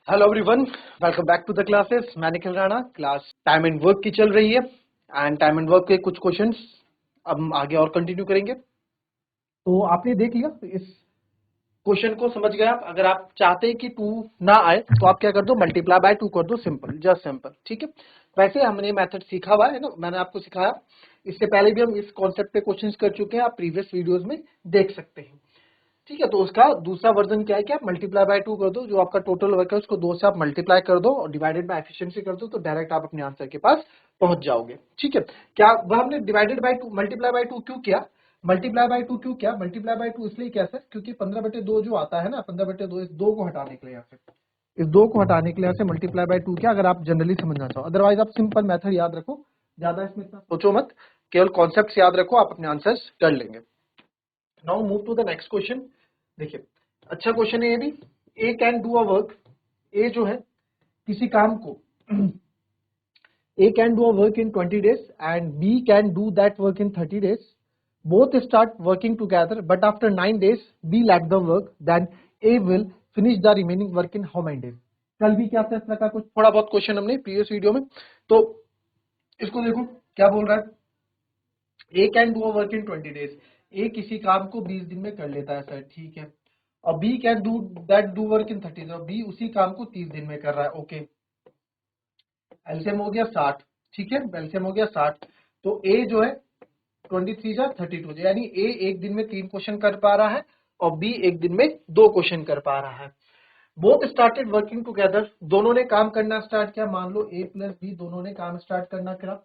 Hello everyone, welcome back to the classes. मैं Nikhil Rana. Class time and work की चल रही है एंड टाइम एंड वर्क के कुछ क्वेश्चंस अब हम आगे और कंटिन्यू करेंगे। तो आपने देख लिया, तो इस क्वेश्चन को समझ गए आप। अगर आप चाहते हैं कि 2 ना आए तो आप क्या कर दो, मल्टीप्लाई बाय 2 कर दो, सिंपल, जस्ट सिंपल। ठीक है, वैसे हमने मेथड सीखा हुआ है ना, मैंने आपको सिखाया। इससे पहले भी हम इस कॉन्सेप्ट पे क्वेश्चंस कर चुके हैं, आप प्रीवियस वीडियोस में देख सकते हैं। ठीक है, तो उसका दूसरा वर्जन क्या है कि आप मल्टीप्लाई बाय 2 कर दो, जो आपका टोटल वर्क है उसको 2 से आप मल्टीप्लाई कर दो और डिवाइडेड बाय एफिशिएंसी कर दो, तो डायरेक्ट आप अपने आंसर के पास पहुंच जाओगे। ठीक है, क्या वह हमने डिवाइडेड बाय 2 मल्टीप्लाई बाय 2 क्यों किया? मल्टीप्लाई बाय 2 क्यों किया? मल्टीप्लाई बाय 2 इसलिए क्या सर, क्योंकि 15/2 जो आता है ना, 15/2, इस 2 को हटाने के लिए, यहाँ से इस 2 को हटाने के लिए यहाँ से मल्टीप्लाई बाय 2 किया। अगर आप जनरली समझना चाहो, अदरवाइज आप सिंपल मेथड याद रखो, ज्यादा इसमें इतना सोचो मत, केवल कॉन्सेप्ट याद रखो, आप अपने आंसर्स कर लेंगे। Now move to the next question. देखिए, अच्छा क्वेश्चन है ये भी। A can do a work, A जो है किसी काम को A can do a work in 20 days and B can do that work in 30 days. Both start working together but after 9 days B lack the work, then A will finish the remaining work in how many days? कल भी क्या था इस तरह का कुछ थोड़ा बहुत क्वेश्चन हमने प्रीवियस वीडियो में। तो इसको देखो क्या बोल रहा है, A can do a work in 20 days, A किसी काम को 20 दिन में कर लेता है सर, ठीक है। और we can do that do work in 30 days, बी उसी काम को 30 दिन में कर रहा है, ओके। एलसीएम हो गया 60, ठीक है, एलसीएम हो गया 60। तो ए जो है 23 जा 32, यानी ए एक दिन में 3 क्वेश्चन कर पा रहा है और बी एक दिन में 2 क्वेश्चन कर पा रहा है। बोथ स्टार्टेड वर्किंग टुगेदर, दोनों ने काम करना स्टार्ट किया, मान लो ए प्लस बी दोनों ने काम स्टार्ट करना करा।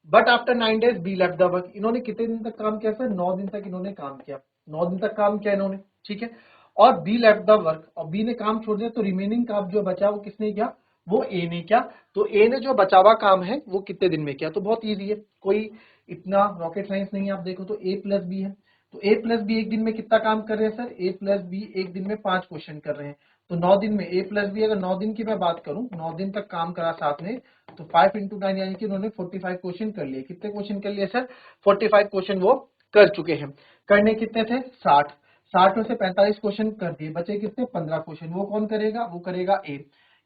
But after 9 days be left the work, इन्होंने कितने दिन तक काम किया सर? 9 दिन तक इन्होंने काम किया, 9 दिन तक काम किया इन्होंने, ठीक है। और बी लेफ्ट द वर्क, और बी ने काम छोड़ दिया, तो रिमेनिंग काम जो बचा वो किसने किया? वो ए ने किया। तो ए ने जो बचा हुआ काम है वो कितने दिन में किया? तो बहुत ईजी है, कोई इतना रॉकेट साइंस नहीं है। आप देखो तो ए प्लस बी है, तो ए प्लस बी एक दिन में कितना काम कर रहे हैं सर? ए प्लस बी एक दिन में 5 क्वेश्चन कर रहे हैं। तो 9 दिन में ए प्लस बी, अगर 9 दिन की मैं बात करूं, 9 दिन तक काम करा साथ में, तो 5 into 9 यानी कि उन्होंने 45 क्वेश्चन कर लिए। कितने क्वेश्चन कर लिए सर? 45 क्वेश्चन वो कर चुके हैं। करने कितने थे? 60। 60 में से 45 क्वेश्चन कर दिए, बचे कितने? 15 क्वेश्चन। वो कौन करेगा? वो करेगा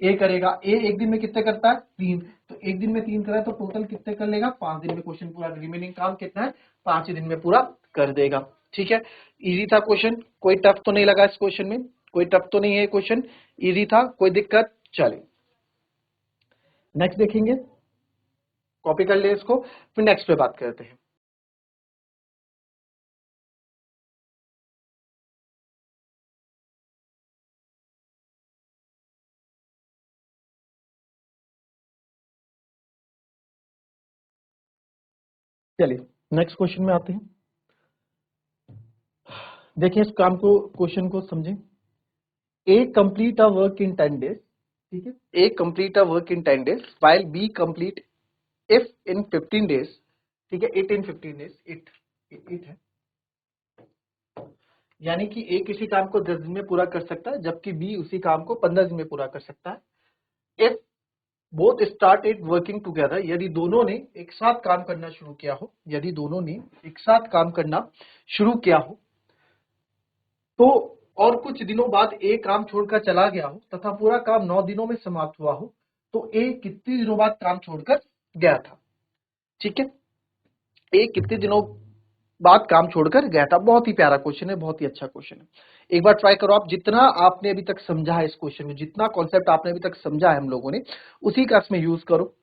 ए करेगा। ए एक दिन में कितने करता है? 3। तो एक दिन में 3 करा तो टोटल कितने कर लेगा? 5 दिन में क्वेश्चन पूरा। रिमेनिंग काम कितना है? 5 दिन में पूरा कर देगा। ठीक है, इजी था क्वेश्चन, कोई टफ तो नहीं लगा इस क्वेश्चन में, कोई टफ तो नहीं है क्वेश्चन, इजी था, कोई दिक्कत? चले नेक्स्ट देखेंगे, कॉपी कर ले इसको, फिर नेक्स्ट पे बात करते हैं। चलिए नेक्स्ट क्वेश्चन में आते हैं। देखिए इस काम को, क्वेश्चन को समझें। A complete a work in 10 days, ठीक है, A complete a work in 10 days while B complete if in 15 days, ठीक है, इट इन 15 days, इट है, यानी कि ए किसी काम को 10 दिन में पूरा कर सकता है जबकि बी उसी काम को 15 दिन में पूरा कर सकता है। If both started working together, यदि दोनों ने एक साथ काम करना शुरू किया हो, यदि दोनों ने एक साथ काम करना शुरू किया हो, तो और कुछ दिनों बाद ए काम छोड़कर चला गया हो तथा पूरा काम 9 दिनों में समाप्त हुआ हो, तो ए कितने दिनों बाद काम छोड़कर गया था? ठीक है, ए कितने दिनों बाद काम छोड़कर गया था? बहुत ही प्यारा क्वेश्चन है, बहुत ही अच्छा क्वेश्चन है। एक बार ट्राई करो आप, जितना आपने अभी तक समझा है इस क्वेश्चन में, जितना कॉन्सेप्ट आपने अभी तक समझा है हम लोगों ने, उसी का इसमें यूज करो,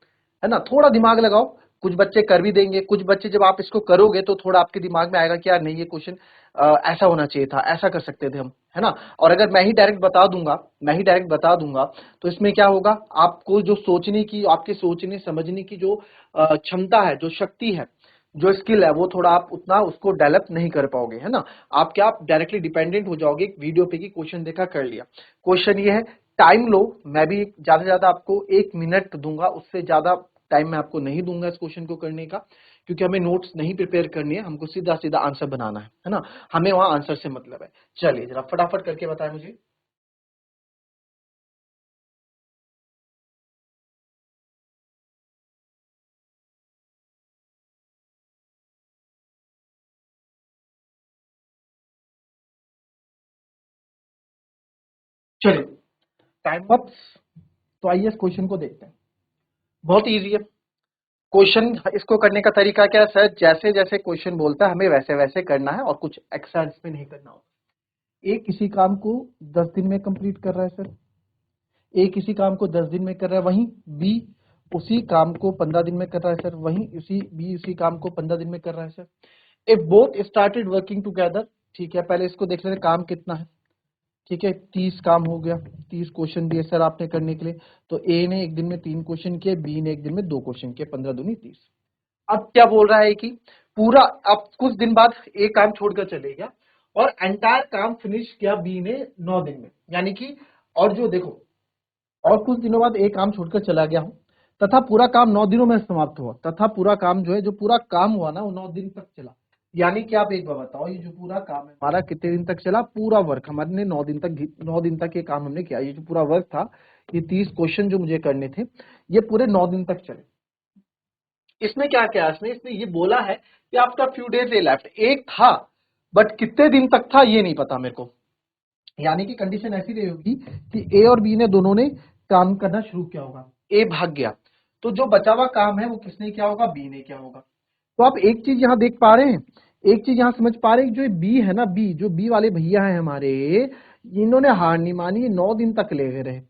है ना। थोड़ा दिमाग लगाओ, कुछ बच्चे कर भी देंगे, कुछ बच्चे जब आप इसको करोगे तो थोड़ा आपके दिमाग में आएगा कि यार नहीं, ये क्वेश्चन ऐसा होना चाहिए था, ऐसा कर सकते थे हम, है ना। और अगर मैं ही डायरेक्ट बता दूंगा, मैं ही डायरेक्ट बता दूंगा, तो इसमें क्या होगा, आपको जो सोचने की, आपके सोचने समझने की जो क्षमता है, जो शक्ति है, जो स्किल है, वो थोड़ा आप उतना उसको डेवलप नहीं कर पाओगे, है ना। आप क्या, आप डायरेक्टली डिपेंडेंट हो जाओगे एक वीडियो पे कि क्वेश्चन देखा कर लिया। क्वेश्चन ये है, टाइम लो, मैं भी ज्यादा से ज्यादा आपको 1 मिनट दूंगा, उससे ज्यादा टाइम मैं आपको नहीं दूंगा इस क्वेश्चन को करने का, क्योंकि हमें नोट्स नहीं प्रिपेयर करनी है, हमको सीधा सीधा आंसर बनाना है ना, हमें वहां आंसर से मतलब है। चलिए जरा फटाफट करके बताएं मुझे। चलिए, टाइम अप, तो आइए इस क्वेश्चन को देखते हैं। बहुत इजी है क्वेश्चन। इसको करने का तरीका क्या है सर, जैसे जैसे क्वेश्चन बोलता है हमें वैसे वैसे करना है और कुछ एक्स्ट्रा इसमें नहीं करना होगा। ए किसी काम को 10 दिन में कंप्लीट कर रहा है सर, ए किसी काम को 10 दिन में कर रहा है, वहीं बी उसी काम को 15 दिन में कर रहा है सर, वहीं उसी काम को 15 दिन में कर रहा है sir. If both started working together, ठीक है, पहले इसको देख लेते हैं काम कितना है। ठीक है, 30 काम हो गया, 30 क्वेश्चन दिए सर आपने करने के लिए। तो ए ने एक दिन में 3 क्वेश्चन किए, बी ने एक दिन में 2 क्वेश्चन किए, 15 दूनी 30। अब क्या बोल रहा है कि पूरा, अब कुछ दिन बाद ए काम छोड़कर चले गया और एंटायर काम फिनिश किया बी ने 9 दिन में, यानी कि और जो देखो, और कुछ दिनों बाद एक काम छोड़कर चला गया हूं तथा पूरा काम 9 दिनों में समाप्त हुआ, तथा पूरा काम जो है, जो पूरा काम हुआ ना वो 9 दिन तक चला। यानी कि आप एक बार बताओ, ये जो पूरा काम है हमारा कितने दिन तक चला, पूरा वर्क हमारे ने 9 दिन तक ये काम हमने किया। ये जो पूरा वर्क था, ये 30 क्वेश्चन जो मुझे करने थे, ये पूरे 9 दिन तक चले। इसमें क्या क्या इसमें ये बोला है कि आफ्टर फ्यू डेज ए लेफ्ट, एक था बट कितने दिन तक था ये नहीं पता मेरे को। यानी कि कंडीशन ऐसी रही होगी कि ए और बी ने दोनों ने काम करना शुरू किया होगा, ए भाग गया, तो जो बचा हुआ काम है वो किसने किया होगा, बी ने किया होगा। तो आप एक चीज यहां देख पा रहे हैं, एक चीज यहां समझ पा रहे हैं, जो बी है ना, बी जो बी वाले भैया हैं हमारे, इन्होंने हार नहीं मानी, 9 दिन तक लगे रहे।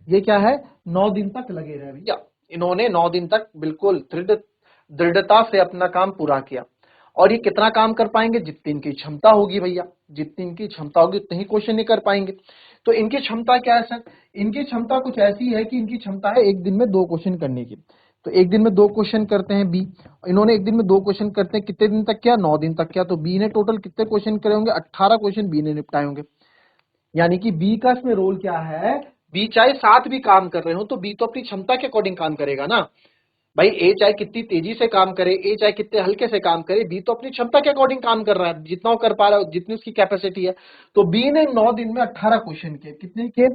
ये क्या है, 9 दिन तक लगे रहे भैया, इन्होंने 9 दिन तक बिल्कुल दृढ़ता से अपना काम पूरा किया। और ये कितना काम कर पाएंगे, जितनी इनकी क्षमता होगी भैया, जितनी इनकी क्षमता होगी उतने ही क्वेश्चन नहीं कर पाएंगे। तो इनकी क्षमता क्या है सर, इनकी क्षमता कुछ ऐसी है कि इनकी क्षमता है एक दिन में 2 क्वेश्चन करने की। तो एक दिन में 2 क्वेश्चन करते हैं बी, इन्होंने एक दिन में 2 क्वेश्चन करते हैं, कितने दिन तक किया, 9 दिन तक किया। तो बी ने टोटल कितने क्वेश्चन करे होंगे, 18 क्वेश्चन बी ने निपटाए होंगे। यानी कि बी का इसमें रोल क्या है, बी चाहे 7 भी काम कर रहे हो तो बी तो अपनी क्षमता के अकॉर्डिंग काम करेगा ना भाई। ए चाहे कितनी तेजी से काम करे, ए चाहे कितने हल्के से काम करे, बी तो अपनी क्षमता के अकॉर्डिंग काम कर रहा है, जितना वो कर पा रहा है, जितनी उसकी कैपेसिटी है। तो बी ने 9 दिन में 18 क्वेश्चन किए, कितने के,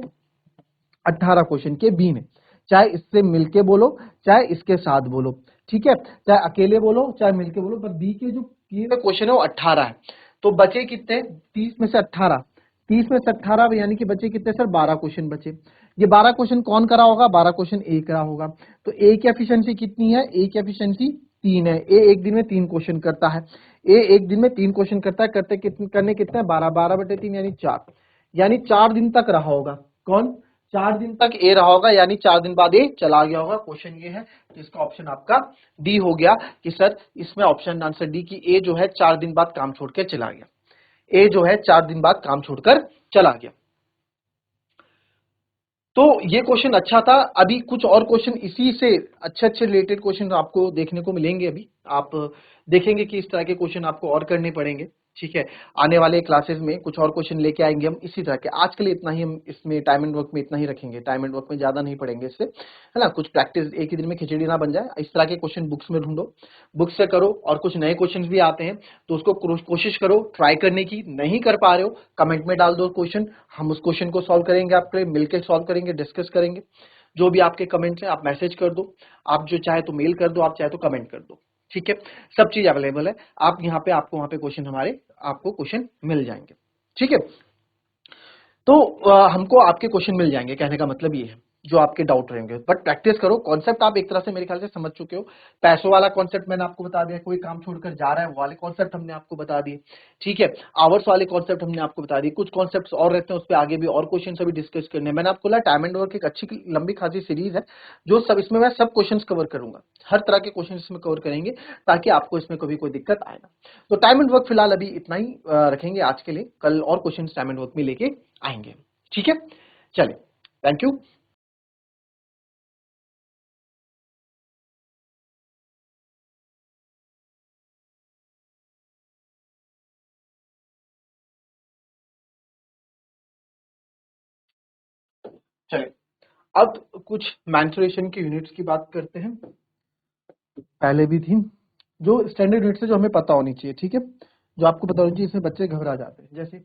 18 क्वेश्चन किए बी ने। चाहे इससे मिलके बोलो चाहे इसके साथ बोलो, ठीक है, चाहे अकेले बोलो चाहे मिलके बोलो, पर बी के जो किए हुए क्वेश्चन है वो 18 है। तो बचे कितने, 30 में से 18, 30 में से 18 यानी कि बचे कितने सर, 12 क्वेश्चन बचे। ये 12 क्वेश्चन कौन करा होगा, 12 क्वेश्चन ए करा होगा। तो ए की एफिशिएंसी कितनी है, ए की एफिशिएंसी 3 है। ए एक दिन में 3 क्वेश्चन करता है, ए एक दिन में 3 क्वेश्चन करता है, करते कितने, करने कितने, 12, 12/3 यानी 4, यानी 4 दिन तक रहा होगा। कौन, 4 दिन तक ए रहा होगा, यानी 4 दिन बाद ए चला गया होगा। क्वेश्चन ये है, तो इसका ऑप्शन आपका डी हो गया कि सर इसमें ऑप्शन आंसर डी की ए जो है 4 दिन बाद काम छोड़ के चला गया, ए जो है 4 दिन बाद काम छोड़कर चला गया। तो ये क्वेश्चन अच्छा था। अभी कुछ और क्वेश्चन इसी से अच्छे रिलेटेड क्वेश्चन आपको देखने को मिलेंगे। अभी आप देखेंगे कि इस तरह के क्वेश्चन आपको और करने पड़ेंगे, ठीक है। आने वाले क्लासेस में कुछ और क्वेश्चन लेके आएंगे हम इसी तरह के। आज के लिए इतना ही, हम इसमें टाइम एंड वर्क में इतना ही रखेंगे, टाइम एंड वर्क में ज्यादा नहीं पढ़ेंगे इससे, है ना। कुछ प्रैक्टिस, एक ही दिन में खिचड़ी ना बन जाए, इस तरह के क्वेश्चन बुक्स में ढूंढो, बुक से करो। और कुछ नए क्वेश्चन भी आते हैं तो उसको कोशिश करो ट्राई करने की। नहीं कर पा रहे हो कमेंट में डाल दो क्वेश्चन, हम उस क्वेश्चन को सॉल्व करेंगे, आपके लिए मिलकर सॉल्व करेंगे, डिस्कस करेंगे। जो भी आपके कमेंट्स हैं आप मैसेज कर दो, आप जो चाहे तो मेल कर दो, आप चाहे तो कमेंट कर दो, ठीक है। सब चीज अवेलेबल है, आप यहाँ पे, आपको वहां पे क्वेश्चन, हमारे आपको क्वेश्चन मिल जाएंगे, ठीक है। तो हमको आपके क्वेश्चन मिल जाएंगे, कहने का मतलब ये है, जो आपके डाउट रहेंगे। बट प्रैक्टिस करो, कॉन्सेप्ट आप एक तरह से मेरे ख्याल से समझ चुके हो। पैसों वाला कॉन्सेप्ट मैंने आपको बता दिया, कोई काम छोड़कर जा रहा है वो वाले कॉन्सेप्ट हमने आपको बता दिए, ठीक है। आवर्स वाले कॉन्सेप्ट हमने आपको बता दिए, कुछ कॉन्सेप्ट्स और रहते हैं, उस पर आगे भी और क्वेश्चन अभी डिस्कस करने हैं। मैंने आपको बोला टाइम एंड वर्क एक अच्छी लंबी खासी सीरीज है, जो सब इसमें मैं सब क्वेश्चन कवर करूंगा, हर तरह के क्वेश्चन इसमें कवर करेंगे, ताकि आपको इसमें कभी कोई दिक्कत आए ना। तो टाइम एंड वर्क फिलहाल अभी इतना ही रखेंगे आज के लिए, कल और क्वेश्चन टाइम एंड वर्क में लेके आएंगे, ठीक है। चलिए, थैंक यू। चलिए, अब कुछ मैंसुरेशन की यूनिट्स की बात करते हैं। पहले भी थी, जो स्टैंडर्ड यूनिट्स है, जो हमें पता होनी चाहिए, ठीक है, जो आपको पता होनी चाहिए, इसमें बच्चे घबरा जाते हैं। जैसे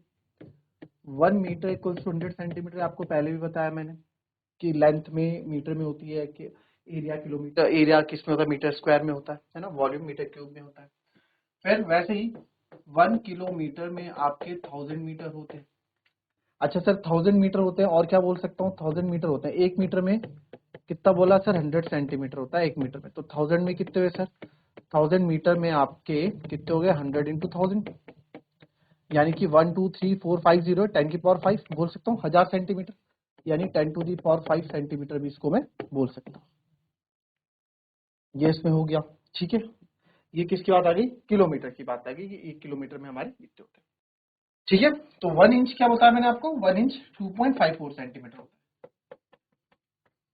1 मीटर इक्वल्स टू 100 सेंटीमीटर, आपको पहले भी बताया मैंने कि लेंथ में मीटर में होती है, कि एरिया किलोमीटर, एरिया किस में होता है, मीटर स्क्वायर में होता है ना, वॉल्यूम मीटर क्यूब में होता है। फिर वैसे ही 1 किलोमीटर में आपके 1000 मीटर होते हैं। अच्छा सर 1000 मीटर होते हैं, और क्या बोल सकता हूँ, 1000 मीटर होते हैं, 1 मीटर में कितना बोला सर? 100 सेंटीमीटर होता है 1 मीटर में, तो 1000 में कितने हुए सर? 1000 मीटर में आपके कितने हो गए? 100 इंटू 1000, यानी कि 1 2 3 4 5 0 10 की पावर 5 बोल सकता हूँ 1000 सेंटीमीटर, यानी 10 टू दी पावर 5 सेंटीमीटर भी इसको मैं बोल सकता हूँ। ये इसमें हो गया, ठीक है। ये किसकी बात आ गई? किलोमीटर की बात आ गई कि 1 किलोमीटर में हमारे कितने होते हैं, ठीक है। तो 1 इंच क्या बताया मैंने आपको? 1 इंच 2.54 सेंटीमीटर होता है।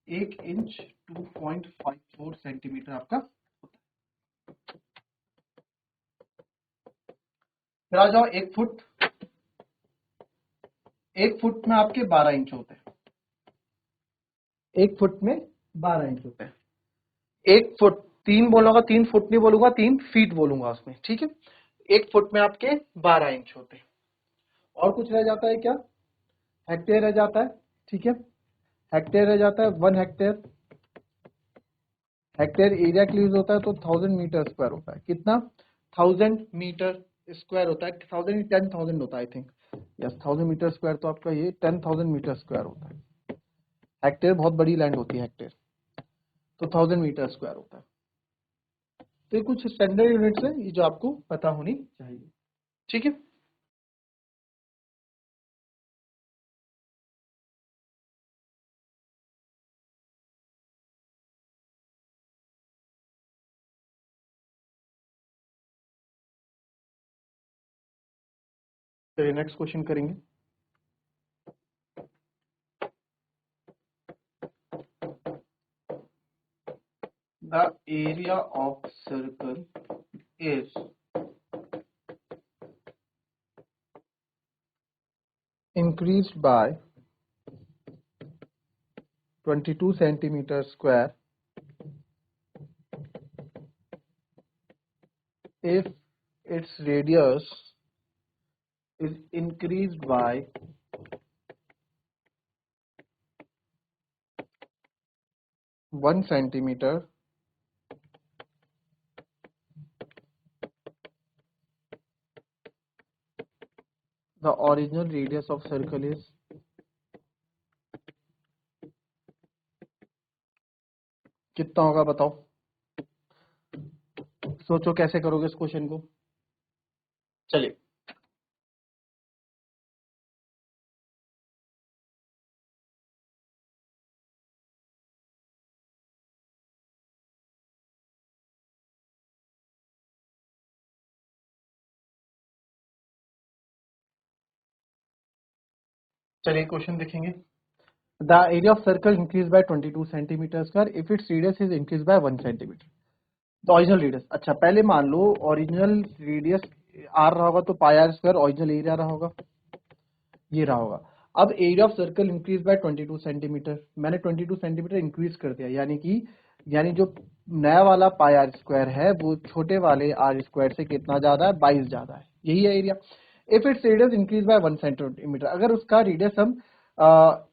1 इंच 2.54 सेंटीमीटर आपका होता है। फिर आ जाओ 1 फुट। 1 फुट में आपके 12 इंच होते हैं। 1 फुट में 12 इंच होते हैं। 1 फुट 3 बोलूंगा, 3 फुट नहीं बोलूंगा, 3 फीट बोलूंगा उसमें, ठीक है। 1 फुट में आपके 12 इंच होते हैं। और कुछ रह जाता है क्या? हेक्टेयर रह जाता है, ठीक है। हेक्टेयर रह जाता है, 1 हेक्टेयर। हेक्टेयर एरिया के लिए यूज होता है, तो 1000 मीटर स्क्वायर होता है। कितना? 1000 मीटर स्क्वायर होता है। 1000 10,000 होता है I think, yes 1000 metre square, तो आपका ये 10,000 मीटर स्क्वायर होता है। हेक्टेयर बहुत बड़ी लैंड होती है हेक्टेयर, तो 1000 मीटर स्क्वायर होता है। तो ये कुछ स्टैंडर्ड यूनिट्स है ये जो आपको पता होनी चाहिए, ठीक है। चलिए नेक्स्ट क्वेश्चन करेंगे। The area of circle is increased by 22 centimeter square if its radius is increased by 1 centimeter the original radius of circle is कितना होगा बताओ? सोचो कैसे करोगे इस क्वेश्चन को। चलिए चलिए क्वेश्चन देखेंगे। The area of circle increase by 22 centimetre square if its radius is increase by 1 centimetre. तो ओरिजिनल रेडियस, अच्छा पहले मान लो ओरिजिनल रेडियस आर रहा होगा, तो पाई आर स्क्वायर ओरिजिनल एरिया रहा होगा, ये रहा होगा। अब area of circle increase by 22 centimetre, मैंने 22 सेंटीमीटर इंक्रीज कर दिया, यानी जो नया वाला पाई आर स्क्वायर है वो छोटे वाले आर स्क्वायर से कितना ज्यादा है? 22 ज्यादा है, यही है area. If its radius increase by 1 centimetre, अगर उसका रेडियस हम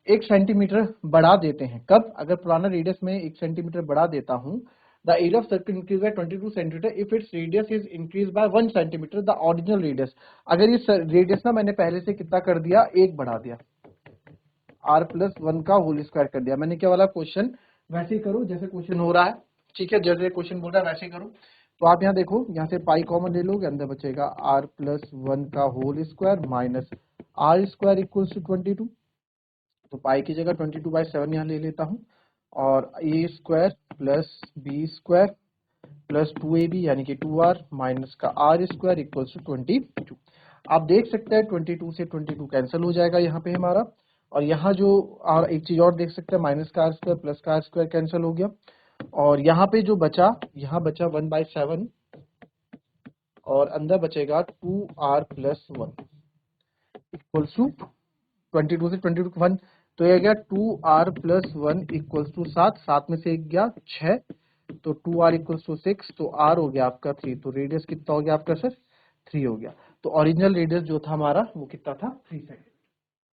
1 सेंटीमीटर बढ़ा देते हैं, कब? अगर पुराना रेडियस में 1 सेंटीमीटर बढ़ा देता हूं, the area of circle increase by 22 centimetre if its radius is increase by 1 centimetre the original radius. अगर ये रेडियस ना मैंने पहले से कितना कर दिया? 1 बढ़ा दिया, r+1 का होल स्क्वायर कर दिया। मैंने क्या वाला क्वेश्चन वैसे ही करो जैसे क्वेश्चन हो रहा है, ठीक है, जैसे क्वेश्चन बोल रहा है वैसे ही करो। तो आप यहाँ देखो, यहाँ से पाई कॉमन ले लोगे, अंदर बचेगा r+1 का whole square minus R square equal to 22। तो पाई की जगह 22/7 यहाँ ले लेता हूँ, और A square plus B square plus 2ab यानी कि 2r माइनस का आर स्क्वायर इक्वल टू 22। आप देख सकते हैं 22 से 22 कैंसिल हो जाएगा यहाँ पे हमारा, और यहाँ जो और एक चीज और देख सकते हैं, माइनस का आर स्क्वायर प्लस का आर स्क्वायर कैंसिल हो गया, और यहाँ पे जो बचा, यहाँ बचा 1/7 और अंदर बचेगा 2r+1 इक्वल्स टू 22 से 22 1, तो ये गया 2r+1 इक्वल्स टू 7, 7 में से एक गया 6, तो 2r इक्वल्स टू 6, तो r हो गया आपका 3, तो रेडियस कितना हो गया आपका सर? 3 हो गया। तो ओरिजिनल रेडियस जो था हमारा वो कितना था? 3 सेंटीमीटर,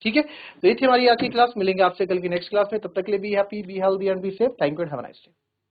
ठीक है। तो ये थी हमारी आज की क्लास, मिलेंगे आपसे कल की नेक्स्ट क्लास में, तब तक के लिए be happy, be healthy and be safe. Thank you and have a nice day.